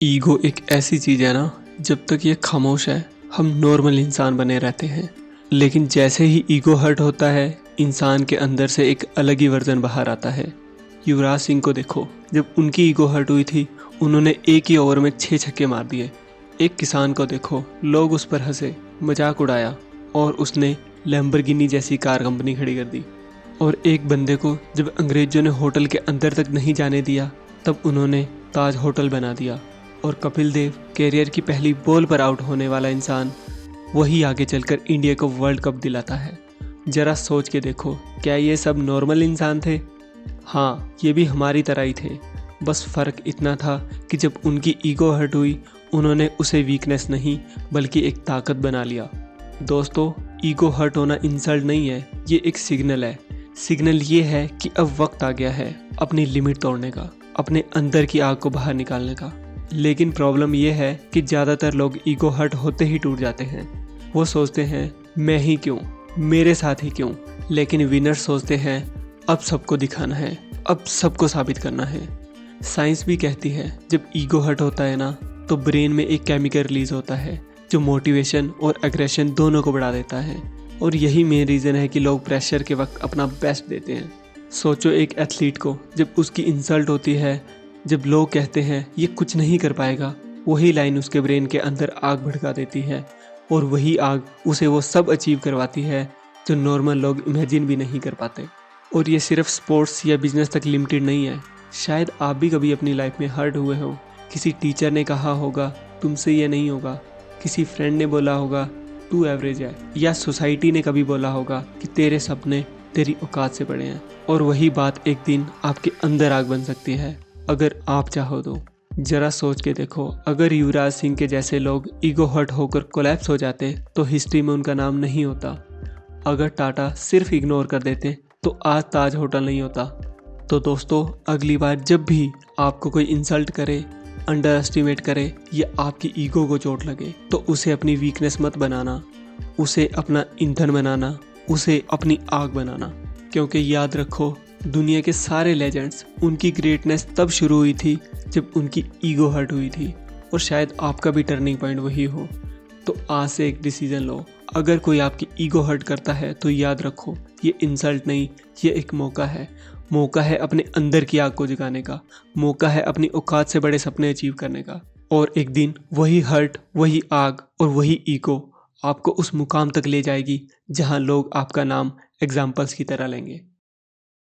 Ego एक ऐसी चीज़ है ना, जब तक ये खामोश है हम नॉर्मल इंसान बने रहते हैं। लेकिन जैसे ही ईगो हर्ट होता है, इंसान के अंदर से एक अलग ही वर्जन बाहर आता है। युवराज सिंह को देखो, जब उनकी ईगो हर्ट हुई थी उन्होंने एक ही ओवर में 6 छक्के मार दिए। एक किसान को देखो, लोग उस पर हंसे, मजाक उड़ाया और उसने लैम्बोर्गिनी जैसी कार कंपनी खड़ी कर दी। और एक बंदे को जब अंग्रेजों ने होटल के अंदर तक नहीं जाने दिया, तब उन्होंने ताज होटल बना दिया। और कपिल देव, कैरियर की पहली बॉल पर आउट होने वाला इंसान, वही आगे चलकर इंडिया को वर्ल्ड कप दिलाता है। जरा सोच के देखो, क्या ये सब नॉर्मल इंसान थे? हाँ, ये भी हमारी तरह ही थे। बस फ़र्क इतना था कि जब उनकी ईगो हर्ट हुई उन्होंने उसे वीकनेस नहीं बल्कि एक ताकत बना लिया। दोस्तों, ईगो हर्ट होना इंसल्ट नहीं है, ये एक सिग्नल है। सिग्नल ये है कि अब वक्त आ गया है अपनी लिमिट तोड़ने का, अपने अंदर की आग को बाहर निकालने का। लेकिन प्रॉब्लम यह है कि ज़्यादातर लोग ईगो हर्ट होते ही टूट जाते हैं। वो सोचते हैं मैं ही क्यों, मेरे साथ ही क्यों। लेकिन विनर सोचते हैं अब सबको दिखाना है, अब सबको साबित करना है। साइंस भी कहती है जब ईगो हर्ट होता है ना, तो ब्रेन में एक केमिकल रिलीज होता है जो मोटिवेशन और एग्रेशन दोनों को बढ़ा देता है। और यही मेन रीज़न है कि लोग प्रेशर के वक्त अपना बेस्ट देते हैं। सोचो एक एथलीट को जब उसकी इंसल्ट होती है, जब लोग कहते हैं ये कुछ नहीं कर पाएगा, वही लाइन उसके ब्रेन के अंदर आग भड़का देती है। और वही आग उसे वो सब अचीव करवाती है जो नॉर्मल लोग इमेजिन भी नहीं कर पाते। और ये सिर्फ स्पोर्ट्स या बिजनेस तक लिमिटेड नहीं है। शायद आप भी कभी अपनी लाइफ में हर्ट हुए हो। किसी टीचर ने कहा होगा तुमसे ये नहीं होगा, किसी फ्रेंड ने बोला होगा तू एवरेज है, या सोसाइटी ने कभी बोला होगा कि तेरे सपने तेरी औकात से बड़े हैं। और वही बात एक दिन आपके अंदर आग बन सकती है अगर आप चाहो तो। जरा सोच के देखो, अगर युवराज सिंह के जैसे लोग ईगो हर्ट होकर कोलैप्स हो जाते तो हिस्ट्री में उनका नाम नहीं होता। अगर टाटा सिर्फ इग्नोर कर देते तो आज ताज होटल नहीं होता। तो दोस्तों, अगली बार जब भी आपको कोई इंसल्ट करे, अंडर एस्टिमेट करे या आपकी ईगो को चोट लगे, तो उसे अपनी वीकनेस मत बनाना, उसे अपना ईंधन बनाना, उसे अपनी आग बनाना। क्योंकि याद रखो, दुनिया के सारे लेजेंड्स, उनकी ग्रेटनेस तब शुरू हुई थी जब उनकी ईगो हर्ट हुई थी। और शायद आपका भी टर्निंग पॉइंट वही हो। तो आज से एक डिसीजन लो, अगर कोई आपकी ईगो हर्ट करता है तो याद रखो ये इंसल्ट नहीं, ये एक मौका है। मौका है अपने अंदर की आग को जगाने का, मौका है अपनी औकात से बड़े सपने अचीव करने का। और एक दिन वही हर्ट, वही आग और वही ईगो आपको उस मुकाम तक ले जाएगी जहां लोग आपका नाम एग्जाम्पल्स की तरह लेंगे।